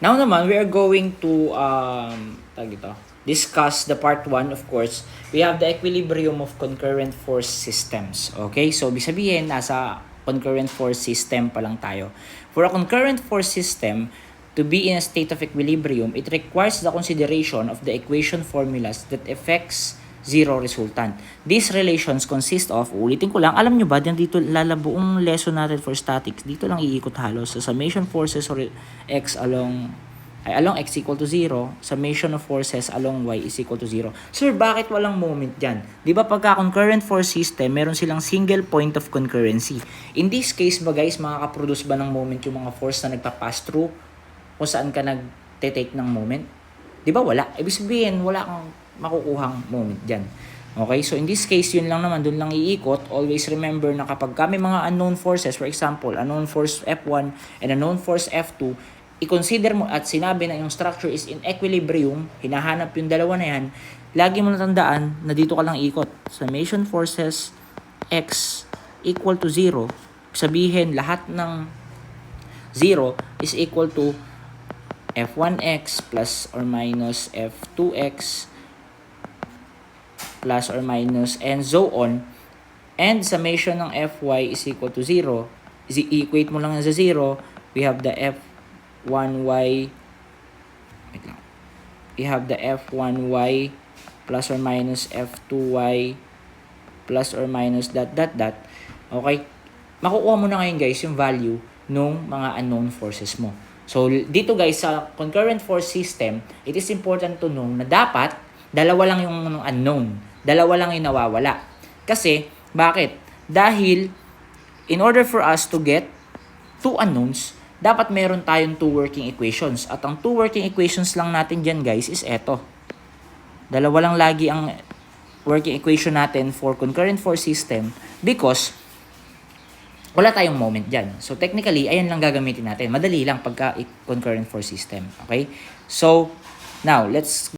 Now naman, we are going to discuss the part 1, of course. We have the equilibrium of concurrent force systems. Okay? So, ibig sabihin, nasa concurrent force system pa lang tayo. For a concurrent force system to be in a state of equilibrium, it requires the consideration of the equation formulas that affects zero resultant. These relations consist of, ulitin ko lang, alam nyo ba, dito lalabuong lesson natin for statics, dito lang iikot halos sa summation forces or x along x equal to 0, summation of forces along y is equal to 0. Sir, bakit walang moment dyan? Di ba pagka concurrent force system, meron silang single point of concurrency. In this case ba guys, makakaproduce ba ng moment yung mga force na nagpa-pass through kung saan ka nag-take ng moment? Di ba wala? Ibig sabihin, wala kang makukuhang moment dyan. Okay, so in this case, yun lang naman, dun lang iikot. Always remember na kapag kami mga unknown forces, for example, unknown force F1 and unknown force F2, i-consider mo at sinabi na yung structure is in equilibrium, hinahanap yung dalawa na yan, lagi mo natandaan na dito ka lang ikot. Summation forces x equal to 0, sabihin lahat ng 0 is equal to f1x plus or minus f2x plus or minus and so on, and summation ng fy is equal to 0. I-equate mo lang sa 0, we have the f1y, wait lang, we have the f1y plus or minus f2y plus or minus dot. Okay, makukuha mo na ngayon guys yung value nung mga unknown forces mo. So dito guys, sa concurrent force system, it is important to know na dapat dalawa lang yung unknown, dalawa lang yung nawawala. Kasi bakit? Dahil in order for us to get two unknowns, dapat meron tayong two working equations. At ang two working equations lang natin dyan guys is eto. Dalawa lang lagi ang working equation natin for concurrent force system because wala tayong moment dyan. So technically, ayan lang gagamitin natin. Madali lang pagka concurrent force system. Okay? So, now, let's